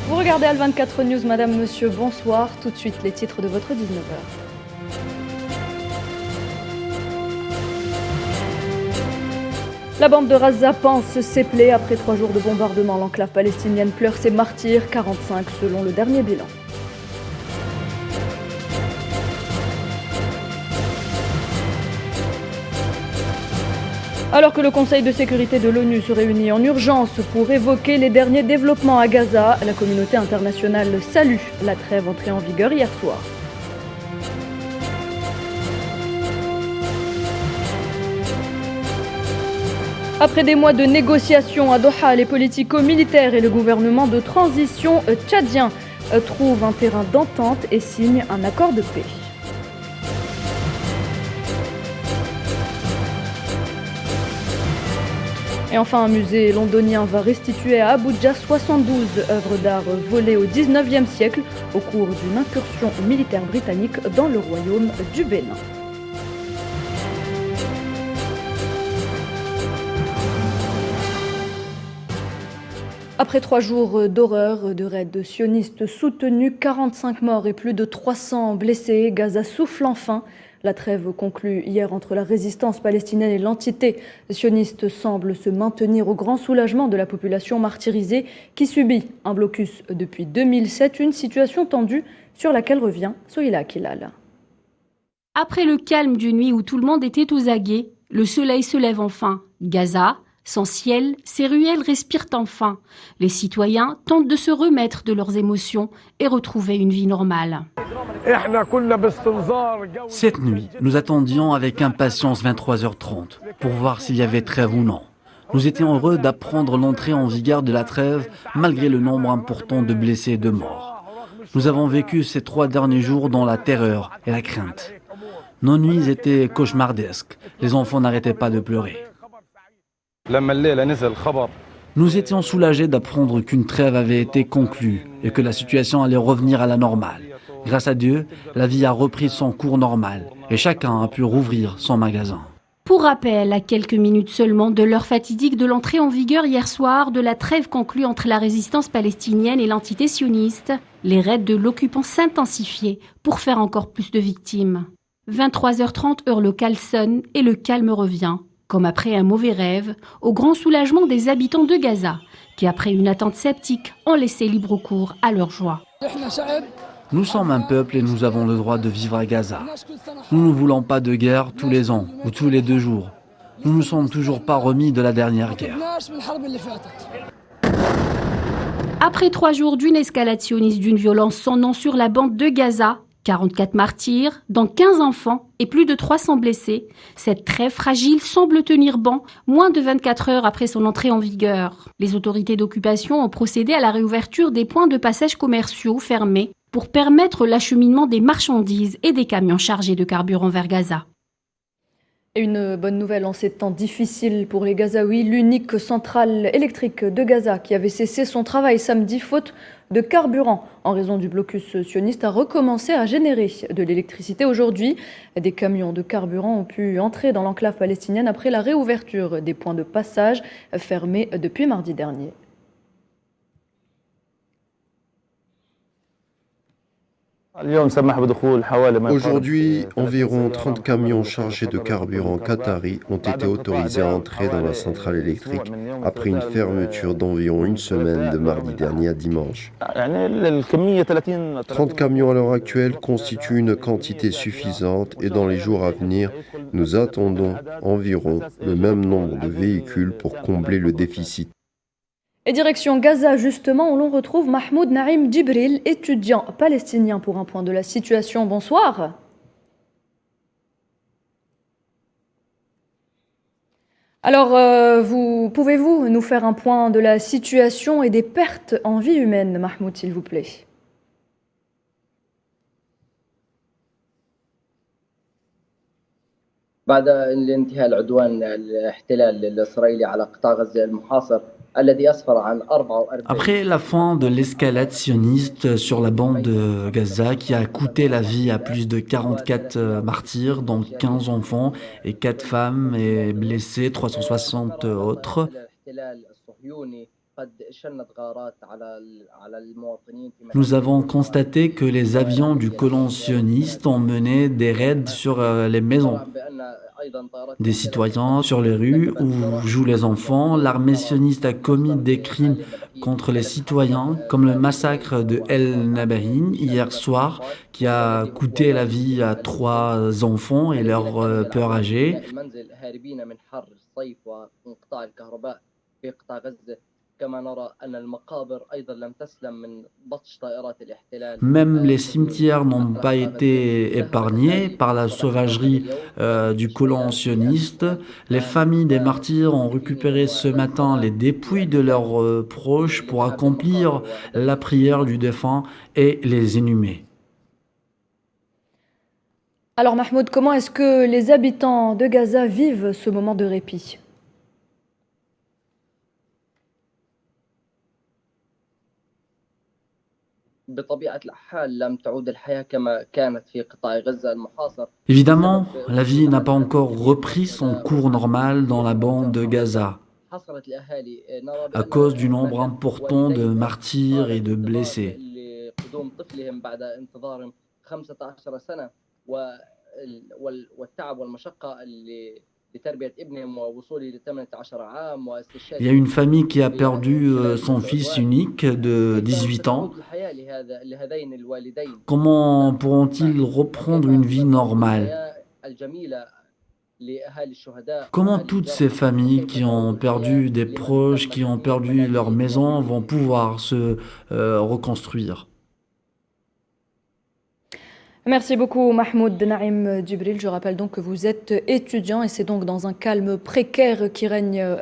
Vous regardez Al24 News, madame, monsieur, bonsoir. Tout de suite, les titres de votre 19h. La bande de Raza pense ses plaies après 3 jours de bombardement. L'enclave palestinienne pleure ses martyrs, 45 selon le dernier bilan. Alors que le Conseil de sécurité de l'ONU se réunit en urgence pour évoquer les derniers développements à Gaza, la communauté internationale salue la trêve entrée en vigueur hier soir. Après des mois de négociations à Doha, les politico-militaires et le gouvernement de transition tchadien trouvent un terrain d'entente et signent un accord de paix. Et enfin, un musée londonien va restituer à Abuja 72 œuvres d'art volées au XIXe siècle au cours d'une incursion militaire britannique dans le royaume du Bénin. Après 3 jours d'horreur, de raids sionistes soutenus, 45 morts et plus de 300 blessés, Gaza souffle enfin. La trêve conclue hier entre la résistance palestinienne et l'entité sioniste semble se maintenir au grand soulagement de la population martyrisée qui subit un blocus depuis 2007, une situation tendue sur laquelle revient Sohila Akilal. Après le calme d'une nuit où tout le monde était aux aguets, le soleil se lève enfin. Gaza, sans ciel, ses ruelles respirent enfin. Les citoyens tentent de se remettre de leurs émotions et retrouver une vie normale. Cette nuit, nous attendions avec impatience 23h30 pour voir s'il y avait trêve ou non. Nous étions heureux d'apprendre l'entrée en vigueur de la trêve malgré le nombre important de blessés et de morts. Nous avons vécu ces 3 derniers jours dans la terreur et la crainte. Nos nuits étaient cauchemardesques. Les enfants n'arrêtaient pas de pleurer. Nous étions soulagés d'apprendre qu'une trêve avait été conclue et que la situation allait revenir à la normale. Grâce à Dieu, la vie a repris son cours normal et chacun a pu rouvrir son magasin. Pour rappel, à quelques minutes seulement de l'heure fatidique de l'entrée en vigueur hier soir de la trêve conclue entre la résistance palestinienne et l'entité sioniste, les raids de l'occupant s'intensifiaient pour faire encore plus de victimes. 23h30 heure locale sonne et le calme revient. Comme après un mauvais rêve, au grand soulagement des habitants de Gaza, qui après une attente sceptique ont laissé libre cours à leur joie. Nous sommes un peuple et nous avons le droit de vivre à Gaza. Nous ne voulons pas de guerre tous les ans ou tous les 2 jours. Nous ne sommes toujours pas remis de la dernière guerre. Après 3 jours d'une escalade sioniste d'une violence sans nom sur la bande de Gaza, 44 martyrs, dont 15 enfants et plus de 300 blessés, cette trêve fragile semble tenir bon moins de 24 heures après son entrée en vigueur. Les autorités d'occupation ont procédé à la réouverture des points de passage commerciaux fermés pour permettre l'acheminement des marchandises et des camions chargés de carburant vers Gaza. Et une bonne nouvelle en ces temps difficiles pour les Gazaouis, l'unique centrale électrique de Gaza qui avait cessé son travail samedi faute de carburant en raison du blocus sioniste a recommencé à générer de l'électricité aujourd'hui. Des camions de carburant ont pu entrer dans l'enclave palestinienne après la réouverture des points de passage fermés depuis mardi dernier. Aujourd'hui, environ 30 camions chargés de carburant qatari ont été autorisés à entrer dans la centrale électrique après une fermeture d'environ une semaine de mardi dernier à dimanche. 30 camions à l'heure actuelle constituent une quantité suffisante et dans les jours à venir, nous attendons environ le même nombre de véhicules pour combler le déficit. Et direction Gaza justement, où l'on retrouve Mahmoud Naïm Djibril, étudiant palestinien pour un point de la situation. Bonsoir. Alors, pouvez-vous nous faire un point de la situation et des pertes en vie humaine, Mahmoud, s'il vous plaît ? بعد الانتهاء العدوان الاحتلال الإسرائيلي على قطاع غزة المحاصر الذي أسفر عن 44 Après la fin de l'escalade sioniste sur la bande de Gaza qui a coûté la vie à plus de 44 martyrs, dont 15 enfants et 4 femmes et blessés, 360 autres, Nous avons constaté que les avions du colon sioniste ont mené des raids sur les maisons des citoyens, sur les rues où jouent les enfants. L'armée sioniste a commis des crimes contre les citoyens, comme le massacre de El Nabahin hier soir, qui a coûté la vie à 3 enfants et leur père âgé. Même les cimetières n'ont pas été épargnés par la sauvagerie du colon sioniste. Les familles des martyrs ont récupéré ce matin les dépouilles de leurs proches pour accomplir la prière du défunt et les inhumer. Alors Mahmoud, comment est-ce que les habitants de Gaza vivent ce moment de répit ? Évidemment, la vie n'a pas encore repris son cours normal dans la bande de Gaza à cause du nombre important de martyrs et de blessés. Il y a une famille qui a perdu son fils unique de 18 ans. Comment pourront-ils reprendre une vie normale ? Comment toutes ces familles qui ont perdu des proches, qui ont perdu leur maison, vont pouvoir se reconstruire ? Merci beaucoup Mahmoud Naïm Djibril. Je rappelle donc que vous êtes étudiant et c'est donc dans un calme précaire qui règne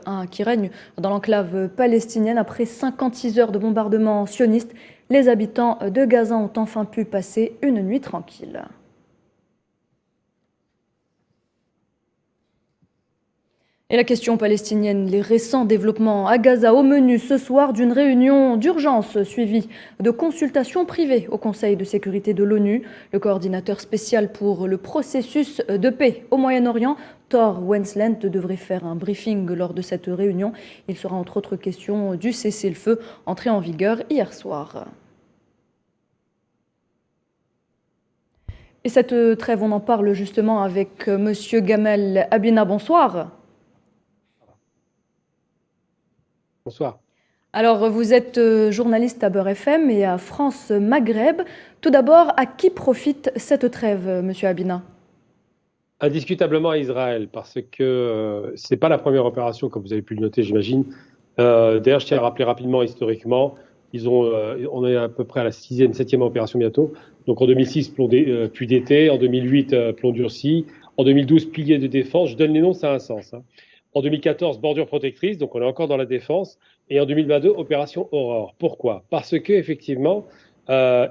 dans l'enclave palestinienne. Après 56 heures de bombardement sioniste, les habitants de Gaza ont enfin pu passer une nuit tranquille. Et la question palestinienne, les récents développements à Gaza au menu ce soir d'une réunion d'urgence suivie de consultations privées au Conseil de sécurité de l'ONU. Le coordinateur spécial pour le processus de paix au Moyen-Orient, Tor Wennesland, devrait faire un briefing lors de cette réunion. Il sera entre autres question du cessez-le-feu entré en vigueur hier soir. Et cette trêve, on en parle justement avec monsieur Gamel Abina. Bonsoir. Bonsoir. Alors, vous êtes journaliste à Beurre FM et à France Maghreb. Tout d'abord, à qui profite cette trêve, monsieur Abina ? Indiscutablement à Israël, parce que ce n'est pas la première opération, comme vous avez pu le noter, j'imagine. D'ailleurs, je tiens à rappeler rapidement, historiquement, on est à peu près à la 6e, 7e opération bientôt. Donc en 2006, puits d'été, en 2008, plomb durci, en 2012, pilier de défense. Je donne les noms, ça a un sens. En 2014, bordure protectrice, donc on est encore dans la défense. Et en 2022, opération Aurore. Pourquoi ? Parce que effectivement,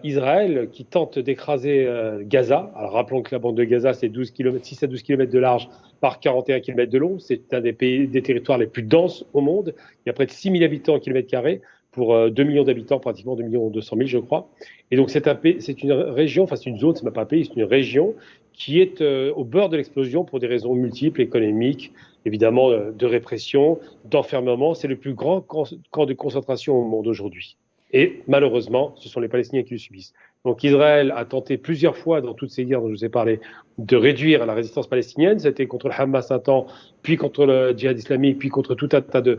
Israël, qui tente d'écraser Gaza, alors rappelons que la bande de Gaza, c'est 6 à 12 km de large par 41 km de long. C'est un des territoires les plus denses au monde. Il y a près de 6 000 habitants au kilomètre carré pour 2 millions d'habitants, pratiquement 2 200 000, je crois. Et donc c'est une région, enfin c'est une zone, c'est même pas un pays, c'est une région qui est au bord de l'explosion pour des raisons multiples, économiques, évidemment de répression, d'enfermement. C'est le plus grand camp de concentration au monde aujourd'hui. Et malheureusement, ce sont les Palestiniens qui le subissent. Donc Israël a tenté plusieurs fois, dans toutes ces guerres dont je vous ai parlé, de réduire la résistance palestinienne. C'était contre le Hamas un temps, puis contre le djihad islamique, puis contre tout un tas de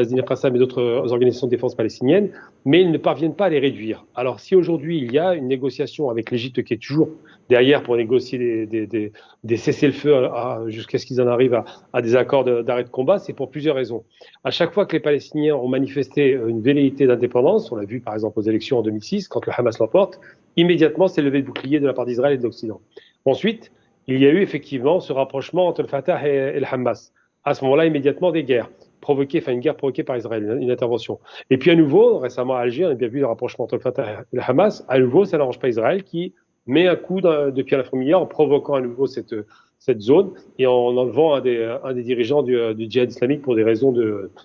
Zine Qassam et d'autres organisations de défense palestiniennes, mais ils ne parviennent pas à les réduire. Alors si aujourd'hui il y a une négociation avec l'Égypte qui est toujours derrière pour négocier des cessez-le-feu jusqu'à ce qu'ils en arrivent à des accords d'arrêt de combat, c'est pour plusieurs raisons. À chaque fois que les Palestiniens ont manifesté une velléité d'indépendance, on l'a vu par exemple aux élections en 2006, quand le Hamas l'emporte, immédiatement s'est levé le bouclier de la part d'Israël et de l'Occident. Ensuite, il y a eu effectivement ce rapprochement entre le Fatah et le Hamas. À ce moment-là, immédiatement des guerres une guerre provoquée par Israël, une intervention. Et puis à nouveau, récemment à Alger, on a bien vu le rapprochement entre le Fatah et le Hamas. À nouveau, ça n'arrange pas Israël qui met un coup de pied à la fourmilière en provoquant à nouveau cette zone et en enlevant un des dirigeants du djihad islamique pour des raisons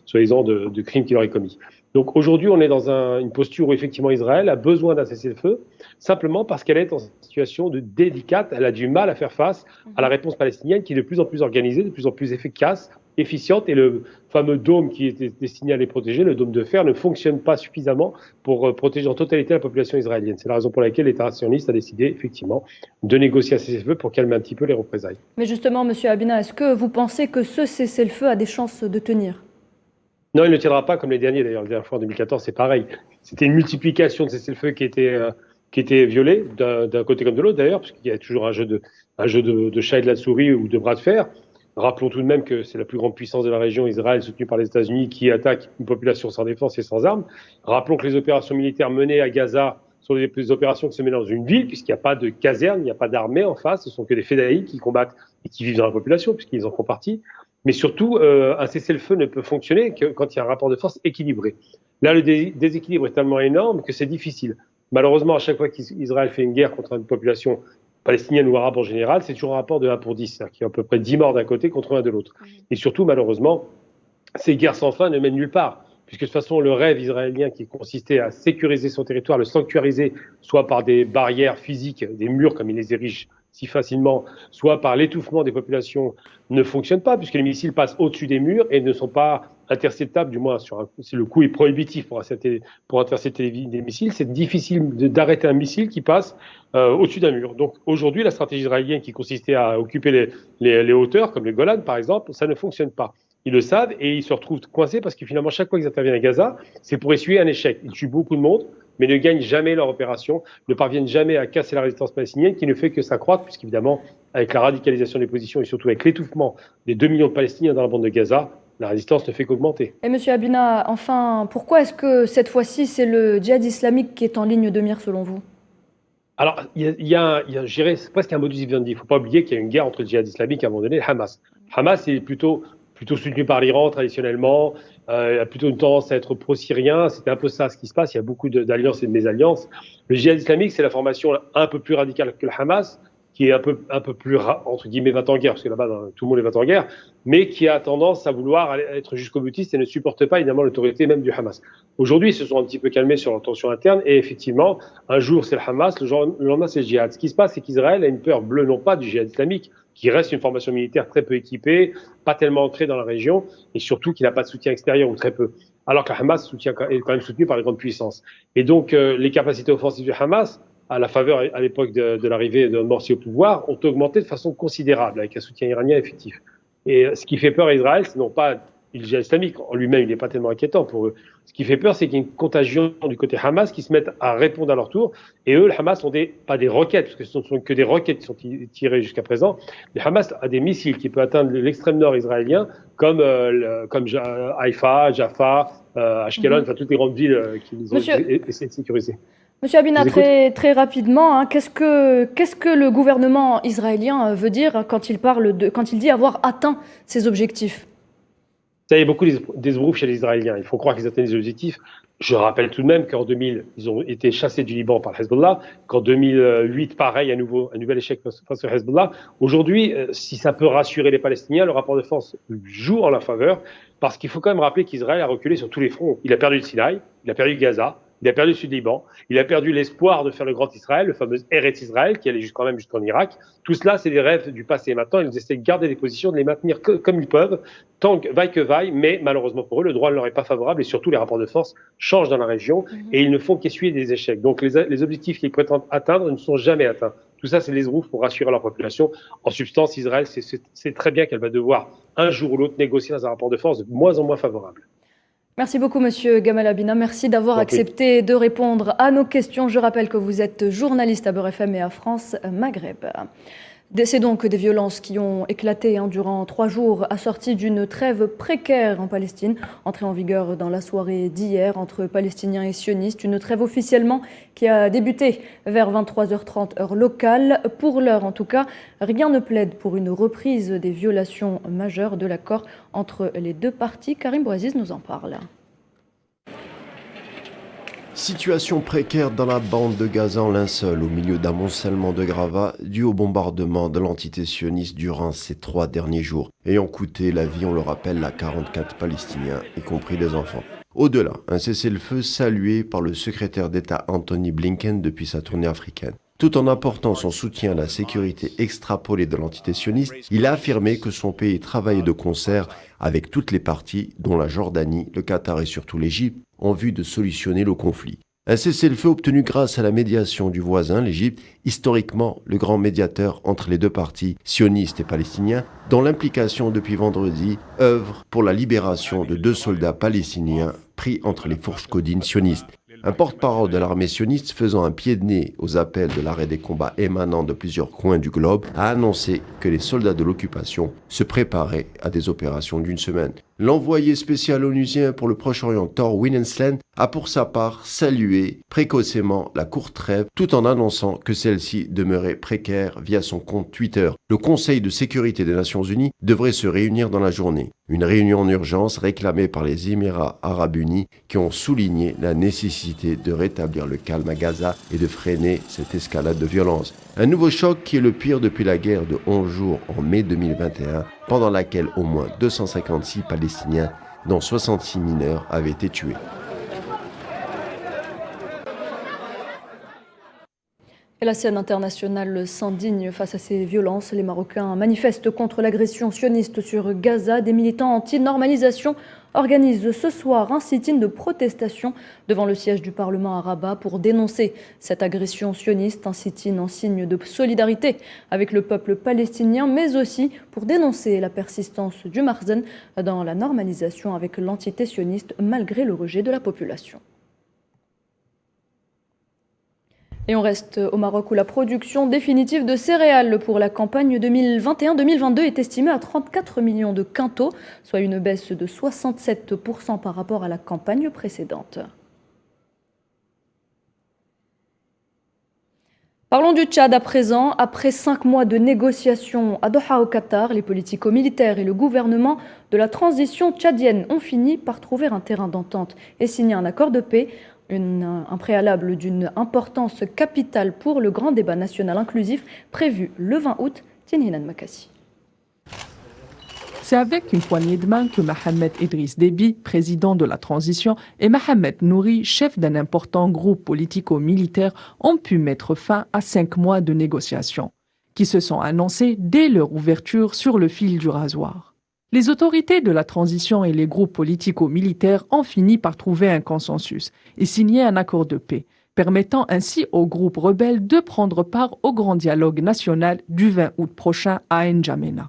soi-disant de crimes qu'il aurait commis. Donc aujourd'hui, on est dans une posture où effectivement Israël a besoin d'un cessez-le-feu, simplement parce qu'elle est en situation délicate, elle a du mal à faire face à la réponse palestinienne qui est de plus en plus organisée, de plus en plus efficace, efficiente et le fameux dôme qui était destiné à les protéger, le dôme de fer, ne fonctionne pas suffisamment pour protéger en totalité la population israélienne. C'est la raison pour laquelle l'État sioniste a décidé effectivement de négocier un cessez-le-feu pour calmer un petit peu les représailles. Mais justement, Monsieur Habina, est-ce que vous pensez que ce cessez-le-feu a des chances de tenir ? Non, il ne tiendra pas comme les derniers d'ailleurs. La dernière fois en 2014, c'est pareil. C'était une multiplication de cessez-le-feu qui était violée d'un côté comme de l'autre d'ailleurs, parce qu'il y a toujours un jeu de chat et de la souris ou de bras de fer. Rappelons tout de même que c'est la plus grande puissance de la région, Israël, soutenue par les États-Unis, qui attaque une population sans défense et sans armes. Rappelons que les opérations militaires menées à Gaza sont des opérations qui se mènent dans une ville, puisqu'il n'y a pas de caserne, il n'y a pas d'armée en face, ce sont que des fédéraïs qui combattent et qui vivent dans la population, puisqu'ils en font partie. Mais surtout, un cessez-le-feu ne peut fonctionner que quand il y a un rapport de force équilibré. Là, le déséquilibre est tellement énorme que c'est difficile. Malheureusement, à chaque fois qu'Israël fait une guerre contre une population palestinienne ou arabe en général, c'est toujours un rapport de 1 pour 10, c'est-à-dire qu'il y a à peu près 10 morts d'un côté contre 1 de l'autre. Et surtout, malheureusement, ces guerres sans fin ne mènent nulle part, puisque de toute façon, le rêve israélien qui consistait à sécuriser son territoire, le sanctuariser, soit par des barrières physiques, des murs comme il les érige si facilement, soit par l'étouffement des populations, ne fonctionne pas, puisque les missiles passent au-dessus des murs et ne sont pas interceptables, du moins si le coût est prohibitif pour intercepter des missiles, c'est difficile d'arrêter un missile qui passe au-dessus d'un mur. Donc aujourd'hui, la stratégie israélienne qui consistait à occuper les hauteurs, comme le Golan par exemple, ça ne fonctionne pas. Ils le savent et ils se retrouvent coincés parce que finalement, chaque fois qu'ils interviennent à Gaza, c'est pour essuyer un échec. Ils tuent beaucoup de monde, mais ne gagnent jamais leur opération, ne parviennent jamais à casser la résistance palestinienne qui ne fait que s'accroître, puisqu'évidemment, avec la radicalisation des positions et surtout avec l'étouffement des 2 millions de Palestiniens dans la bande de Gaza, la résistance ne fait qu'augmenter. Et Monsieur Habina, enfin, pourquoi est-ce que cette fois-ci, c'est le djihad islamique qui est en ligne de mire selon vous ? Alors, il y a je dirais, c'est presque un modus vivendi. Il ne faut pas oublier qu'il y a une guerre entre le djihad islamique à un moment donné et le Hamas. Hamas est plutôt soutenu par l'Iran traditionnellement, a plutôt une tendance à être pro-syrien. C'était un peu ça ce qui se passe. Il y a beaucoup d'alliances et de mésalliances. Le djihad islamique, c'est la formation un peu plus radicale que le Hamas, qui est un peu plus, entre guillemets, va en guerre, parce que là-bas, tout le monde est va en guerre, mais qui a tendance à vouloir être jusqu'au boutiste et ne supporte pas, évidemment, l'autorité même du Hamas. Aujourd'hui, ils se sont un petit peu calmés sur leur tension interne, et effectivement, un jour, c'est le Hamas, le lendemain, c'est le djihad. Ce qui se passe, c'est qu'Israël a une peur bleue, non pas du djihad islamique, qui reste une formation militaire très peu équipée, pas tellement ancrée dans la région, et surtout qui n'a pas de soutien extérieur, ou très peu. Alors que le Hamas est quand même soutenu par les grandes puissances. Et donc, les capacités offensives du Hamas, à la faveur, à l'époque de l'arrivée de Morsi au pouvoir, ont augmenté de façon considérable, avec un soutien iranien effectif. Et ce qui fait peur à Israël, c'est non pas le djihad islamique, en lui-même, il n'est pas tellement inquiétant pour eux. Ce qui fait peur, c'est qu'il y ait une contagion du côté Hamas qui se mettent à répondre à leur tour. Et eux, le Hamas, ont pas des roquettes, parce que ce ne sont que des roquettes qui sont tirées jusqu'à présent. Le Hamas a des missiles qui peuvent atteindre l'extrême nord israélien, comme Haïfa, Jaffa, Ashkelon, enfin toutes les grandes villes qu'ils ont essayé de sécuriser. Monsieur Habina, très rapidement, qu'est-ce que le gouvernement israélien veut dire quand il dit avoir atteint ses objectifs ? Ça, il y a beaucoup d'esbroufs chez les Israéliens. Il faut croire qu'ils atteignent les objectifs. Je rappelle tout de même qu'en 2000, ils ont été chassés du Liban par le Hezbollah, qu'en 2008, pareil, un nouvel échec face au Hezbollah. Aujourd'hui, si ça peut rassurer les Palestiniens, le rapport de force joue en leur faveur, parce qu'il faut quand même rappeler qu'Israël a reculé sur tous les fronts. Il a perdu le Sinaï, il a perdu Gaza, il a perdu le Sud-Liban, il a perdu l'espoir de faire le grand Israël, le fameux Eretz Israël, qui allait quand même jusqu'en Irak. Tout cela, c'est des rêves du passé. Et maintenant, ils essaient de garder des positions, de les maintenir comme ils peuvent, tant vaille que vaille, mais malheureusement pour eux, le droit ne leur est pas favorable et surtout les rapports de force changent dans la région et ils ne font qu'essuyer des échecs. Donc les objectifs qu'ils prétendent atteindre ne sont jamais atteints. Tout ça, c'est les esbroufs pour rassurer leur population. En substance, Israël sait très bien qu'elle va devoir un jour ou l'autre négocier dans un rapport de force de moins en moins favorable. Merci beaucoup, Monsieur Gamal Habina. Merci d'avoir accepté de répondre à nos questions. Je rappelle que vous êtes journaliste à Beurre FM et à France Maghreb. C'est donc des violences qui ont éclaté durant 3 jours, assorties d'une trêve précaire en Palestine, entrée en vigueur dans la soirée d'hier entre Palestiniens et sionistes. Une trêve officiellement qui a débuté vers 23h30 heure locale. Pour l'heure en tout cas, rien ne plaide pour une reprise des violations majeures de l'accord entre les deux parties. Karim Bouaziz nous en parle. Situation précaire dans la bande de Gaza en linceul, au milieu d'un amoncellement de gravats dû au bombardement de l'entité sioniste durant ces 3 derniers jours, ayant coûté la vie, on le rappelle, à 44 Palestiniens, y compris des enfants. Au-delà, un cessez-le-feu salué par le secrétaire d'État Anthony Blinken depuis sa tournée africaine. Tout en apportant son soutien à la sécurité extrapolée de l'entité sioniste, il a affirmé que son pays travaillait de concert avec toutes les parties, dont la Jordanie, le Qatar et surtout l'Égypte, en vue de solutionner le conflit. Un cessez-le-feu obtenu grâce à la médiation du voisin, l'Égypte, historiquement le grand médiateur entre les deux partis, sionistes et palestiniens, dont l'implication depuis vendredi œuvre pour la libération de 2 soldats palestiniens pris entre les fourches caudines sionistes. Un porte-parole de l'armée sioniste faisant un pied de nez aux appels de l'arrêt des combats émanant de plusieurs coins du globe a annoncé que les soldats de l'occupation se préparaient à des opérations d'1 semaine. L'envoyé spécial onusien pour le Proche-Orient, Thor Winensland, a pour sa part salué précocement la courte trêve tout en annonçant que celle-ci demeurait précaire via son compte Twitter. Le Conseil de sécurité des Nations Unies devrait se réunir dans la journée. Une réunion en urgence réclamée par les Émirats arabes unis qui ont souligné la nécessité de rétablir le calme à Gaza et de freiner cette escalade de violence. Un nouveau choc qui est le pire depuis la guerre de 11 jours en mai 2021, pendant laquelle au moins 256 Palestiniens, dont 66 mineurs, avaient été tués. Et la scène internationale s'indigne face à ces violences. Les Marocains manifestent contre l'agression sioniste sur Gaza. Des militants anti-normalisation organisent ce soir un sit-in de protestation devant le siège du Parlement à Rabat pour dénoncer cette agression sioniste. Un sit-in en signe de solidarité avec le peuple palestinien, mais aussi pour dénoncer la persistance du Marzen dans la normalisation avec l'entité sioniste malgré le rejet de la population. Et on reste au Maroc où la production définitive de céréales pour la campagne 2021-2022 est estimée à 34 millions de quintaux, soit une baisse de 67% par rapport à la campagne précédente. Parlons du Tchad à présent. Après 5 mois de négociations à Doha au Qatar, les politico-militaires et le gouvernement de la transition tchadienne ont fini par trouver un terrain d'entente et signer un accord de paix. Un préalable d'une importance capitale pour le grand débat national inclusif prévu le 20 août. Tinhinan Makassi. C'est avec une poignée de main que Mohamed Idriss Déby, président de la transition, et Mohamed Nouri, chef d'un important groupe politico-militaire, ont pu mettre fin à 5 mois de négociations, qui se sont annoncées dès leur ouverture sur le fil du rasoir. Les autorités de la transition et les groupes politico-militaires ont fini par trouver un consensus et signer un accord de paix, permettant ainsi aux groupes rebelles de prendre part au grand dialogue national du 20 août prochain à N'Djamena.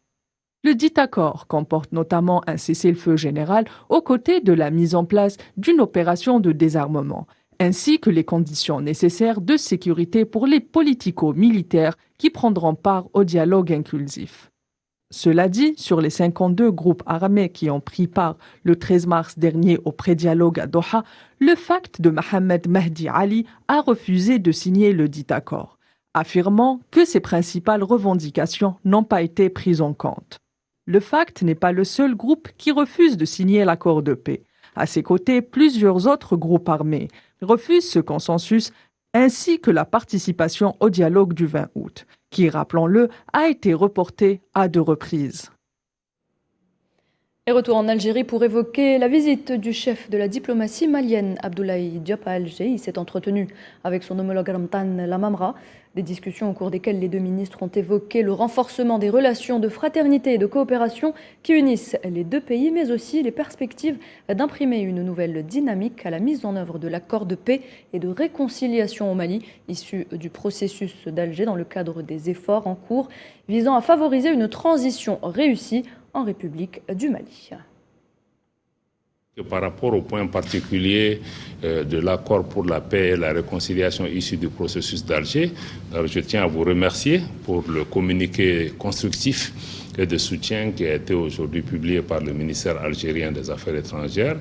Le dit accord comporte notamment un cessez-le-feu général aux côtés de la mise en place d'une opération de désarmement, ainsi que les conditions nécessaires de sécurité pour les politico-militaires qui prendront part au dialogue inclusif. Cela dit, sur les 52 groupes armés qui ont pris part le 13 mars dernier au pré-dialogue à Doha, le FACT de Mohamed Mahdi Ali a refusé de signer le dit accord, affirmant que ses principales revendications n'ont pas été prises en compte. Le FACT n'est pas le seul groupe qui refuse de signer l'accord de paix. À ses côtés, plusieurs autres groupes armés refusent ce consensus ainsi que la participation au dialogue du 20 août, qui, rappelons-le, a été reporté à 2 reprises. Et retour en Algérie pour évoquer la visite du chef de la diplomatie malienne, Abdoulaye Diop à Alger. Il s'est entretenu avec son homologue Ramtan Lamamra. Des discussions au cours desquelles les 2 ministres ont évoqué le renforcement des relations de fraternité et de coopération qui unissent les 2 pays, mais aussi les perspectives d'imprimer une nouvelle dynamique à la mise en œuvre de l'accord de paix et de réconciliation au Mali, issu du processus d'Alger dans le cadre des efforts en cours visant à favoriser une transition réussie en République du Mali. Par rapport au point particulier de l'accord pour la paix et la réconciliation issu du processus d'Alger, je tiens à vous remercier pour le communiqué constructif et de soutien qui a été aujourd'hui publié par le ministère algérien des Affaires étrangères,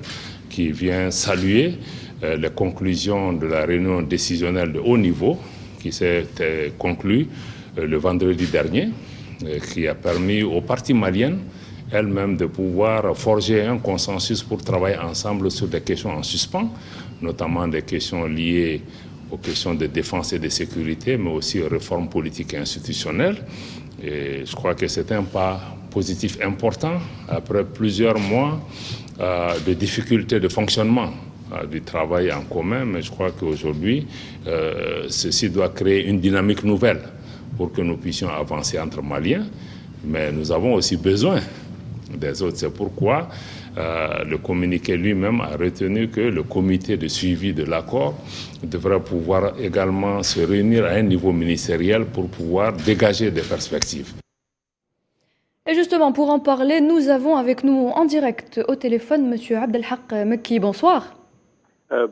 qui vient saluer les conclusions de la réunion décisionnelle de haut niveau qui s'est conclue le vendredi dernier, qui a permis aux parties maliennes elles-mêmes de pouvoir forger un consensus pour travailler ensemble sur des questions en suspens, notamment des questions liées aux questions de défense et de sécurité, mais aussi aux réformes politiques et institutionnelles. Et je crois que c'est un pas positif important après plusieurs mois de difficultés de fonctionnement du travail en commun, mais je crois qu'aujourd'hui, ceci doit créer une dynamique nouvelle pour que nous puissions avancer entre Maliens. Mais nous avons aussi besoin des autres. C'est pourquoi le communiqué lui-même a retenu que le comité de suivi de l'accord devra pouvoir également se réunir à un niveau ministériel pour pouvoir dégager des perspectives. Et justement, pour en parler, nous avons avec nous en direct au téléphone M. Abdelhak Mekki. Bonsoir.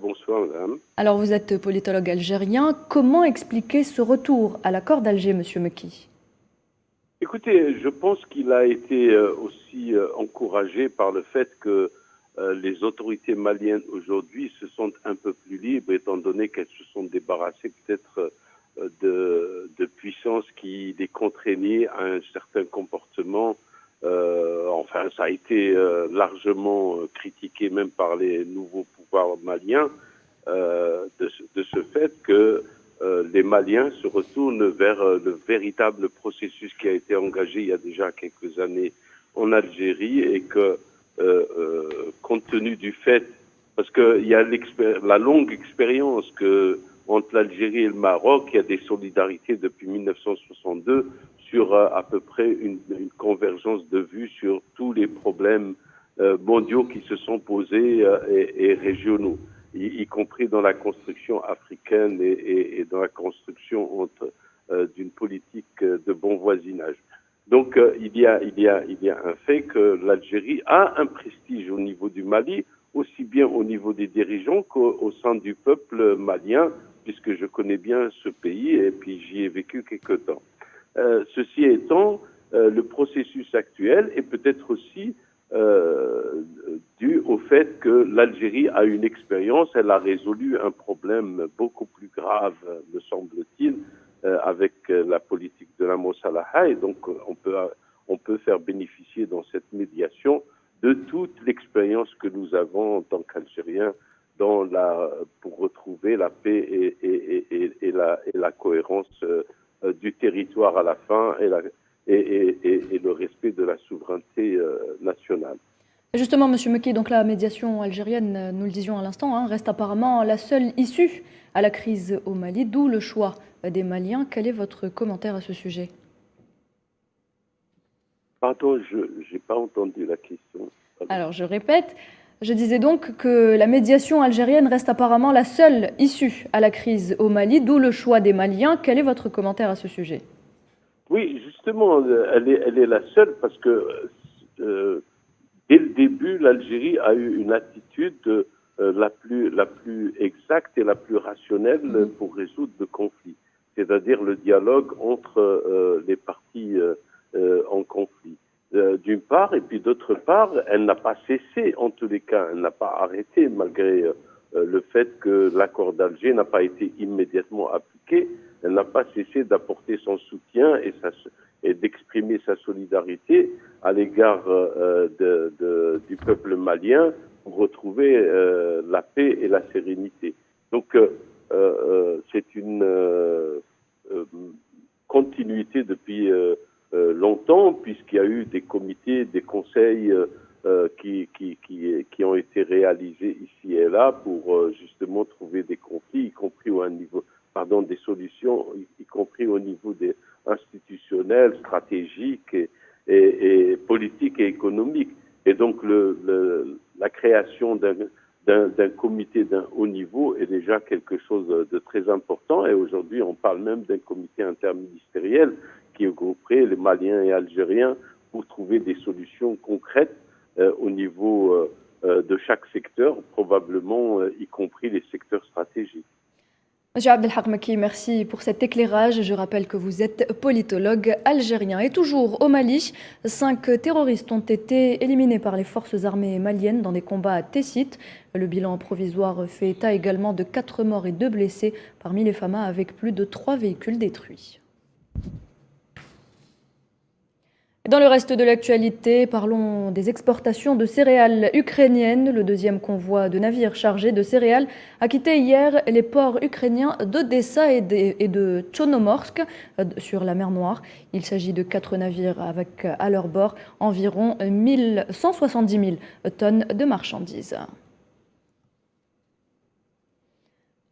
Bonsoir, madame. Alors, vous êtes politologue algérien. Comment expliquer ce retour à l'accord d'Alger, M. Mekki? Écoutez, je pense qu'il a été aussi encouragé par le fait que les autorités maliennes aujourd'hui se sentent un peu plus libres, étant donné qu'elles se sont débarrassées peut-être de puissances qui les contraignaient à un certain comportement. Enfin, ça a été largement critiqué même par les nouveaux pouvoirs maliens de ce fait que les Maliens se retournent vers le véritable processus qui a été engagé il y a déjà quelques années en Algérie et que, compte tenu du fait, parce qu'il y a la longue expérience que entre l'Algérie et le Maroc, il y a des solidarités depuis 1962 sur à peu près une convergence de vues sur tous les problèmes mondiaux qui se sont posés et régionaux, y compris dans la construction africaine et dans la construction d'une politique de bon voisinage. Donc il y a un fait que l'Algérie a un prestige au niveau du Mali, aussi bien au niveau des dirigeants qu'au sein du peuple malien, puisque je connais bien ce pays et puis j'y ai vécu quelque temps. Ceci étant, le processus actuel est peut-être aussi dû au fait que l'Algérie a une expérience, elle a résolu un problème beaucoup plus grave, me semble-t-il, avec la politique de la Mossalaha, et donc on peut faire bénéficier dans cette médiation de toute l'expérience que nous avons en tant qu'Algériens pour retrouver la paix et la cohérence du territoire à la fin et le respect de la souveraineté nationale. Justement, M. Mekki, donc la médiation algérienne, nous le disions à l'instant, reste apparemment la seule issue à la crise au Mali, d'où le choix des Maliens. Quel est votre commentaire à ce sujet? Pardon, je n'ai pas entendu la question. Pardon. Alors, je répète, je disais donc que la médiation algérienne reste apparemment la seule issue à la crise au Mali, d'où le choix des Maliens. Quel est votre commentaire à ce sujet? Oui, justement, elle est la seule parce que dès le début, l'Algérie a eu une attitude la plus exacte et la plus rationnelle pour résoudre le conflit, c'est-à-dire le dialogue entre les parties en conflit. D'une part, et puis d'autre part, elle n'a pas cessé, en tous les cas, elle n'a pas arrêté, malgré le fait que l'accord d'Alger n'a pas été immédiatement appliqué, elle n'a pas cessé d'apporter son soutien et d'exprimer sa solidarité à l'égard du peuple malien pour retrouver la paix et la sérénité. Donc, c'est une continuité depuis longtemps, puisqu'il y a eu des comités, des conseils qui ont été réalisés ici et là pour justement trouver des conflits, y compris des solutions, y compris au niveau des institutionnels, stratégiques et politiques et économiques. Et donc la création d'un comité d'un haut niveau est déjà quelque chose de très important. Et aujourd'hui, on parle même d'un comité interministériel qui regrouperait les Maliens et Algériens pour trouver des solutions concrètes au niveau de chaque secteur, probablement y compris les secteurs stratégiques. Monsieur Abdelhak Mekki, merci pour cet éclairage. Je rappelle que vous êtes politologue algérien. Et toujours au Mali, 5 terroristes ont été éliminés par les forces armées maliennes dans des combats à Tessit. Le bilan provisoire fait état également de 4 morts et 2 blessés parmi les FAMA, avec plus de 3 véhicules détruits. Dans le reste de l'actualité, parlons des exportations de céréales ukrainiennes. Le deuxième convoi de navires chargés de céréales a quitté hier les ports ukrainiens d'Odessa et de Tchernomorsk sur la mer Noire. Il s'agit de 4 navires avec à leur bord environ 170 000 tonnes de marchandises.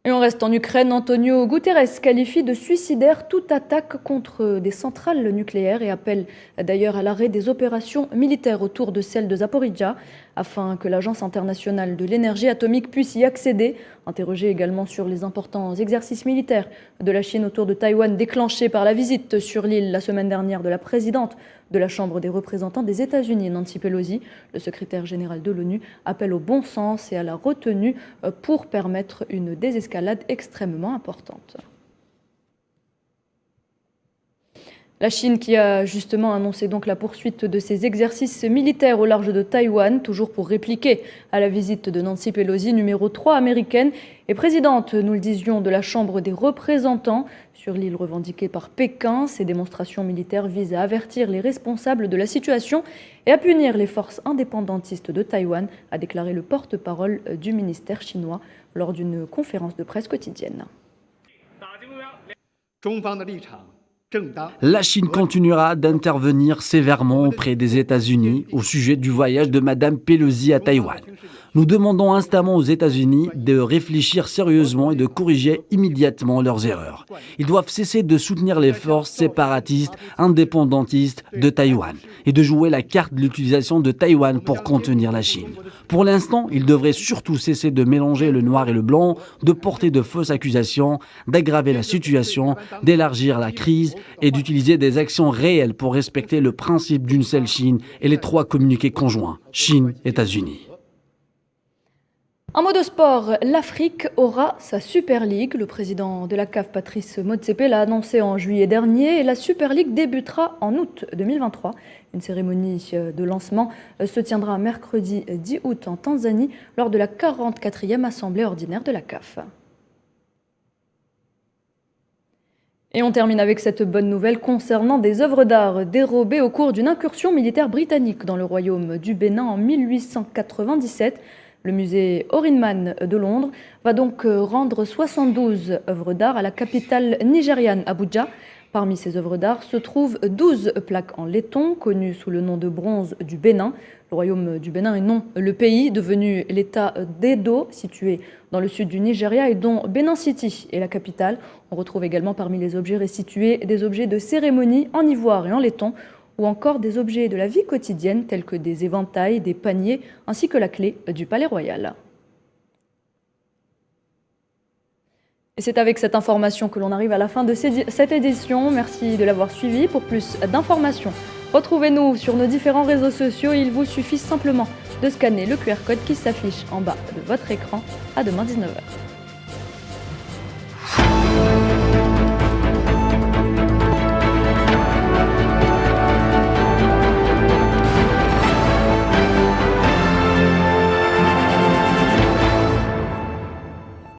Et on reste en Ukraine. Antonio Guterres qualifie de suicidaire toute attaque contre des centrales nucléaires et appelle d'ailleurs à l'arrêt des opérations militaires autour de celle de Zaporijjia afin que l'Agence internationale de l'énergie atomique puisse y accéder. Interrogé également sur les importants exercices militaires de la Chine autour de Taïwan déclenchés par la visite sur l'île la semaine dernière de la présidente de la Chambre des représentants des États-Unis, Nancy Pelosi, le secrétaire général de l'ONU appelle au bon sens et à la retenue pour permettre une désescalade extrêmement importante. La Chine qui a justement annoncé donc la poursuite de ses exercices militaires au large de Taïwan, toujours pour répliquer à la visite de Nancy Pelosi, numéro 3 américaine et présidente, nous le disions, de la Chambre des représentants sur l'île revendiquée par Pékin. Ces démonstrations militaires visent à avertir les responsables de la situation et à punir les forces indépendantistes de Taïwan, a déclaré le porte-parole du ministère chinois lors d'une conférence de presse quotidienne. La Chine continuera d'intervenir sévèrement auprès des États-Unis au sujet du voyage de Mme Pelosi à Taïwan. Nous demandons instamment aux États-Unis de réfléchir sérieusement et de corriger immédiatement leurs erreurs. Ils doivent cesser de soutenir les forces séparatistes, indépendantistes de Taïwan et de jouer la carte de l'utilisation de Taïwan pour contenir la Chine. Pour l'instant, ils devraient surtout cesser de mélanger le noir et le blanc, de porter de fausses accusations, d'aggraver la situation, d'élargir la crise et d'utiliser des actions réelles pour respecter le principe d'une seule Chine et les 3 communiqués conjoints, Chine-États-Unis. En mot de sport, l'Afrique aura sa Super League. Le président de la CAF, Patrice Motsepe, l'a annoncé en juillet dernier et la Super League débutera en août 2023. Une cérémonie de lancement se tiendra mercredi 10 août en Tanzanie lors de la 44e assemblée ordinaire de la CAF. Et on termine avec cette bonne nouvelle concernant des œuvres d'art dérobées au cours d'une incursion militaire britannique dans le royaume du Bénin en 1897. Le musée Orinman de Londres va donc rendre 72 œuvres d'art à la capitale nigériane Abuja. Parmi ces œuvres d'art se trouvent 12 plaques en laiton, connues sous le nom de bronze du Bénin. Le royaume du Bénin et non le pays, devenu l'État d'Edo, situé dans le sud du Nigeria et dont Benin City est la capitale. On retrouve également parmi les objets restitués des objets de cérémonie en ivoire et en laiton, ou encore des objets de la vie quotidienne tels que des éventails, des paniers, ainsi que la clé du Palais Royal. Et c'est avec cette information que l'on arrive à la fin de cette édition. Merci de l'avoir suivi. Pour plus d'informations, retrouvez-nous sur nos différents réseaux sociaux. Il vous suffit simplement de scanner le QR code qui s'affiche en bas de votre écran. À demain 19h.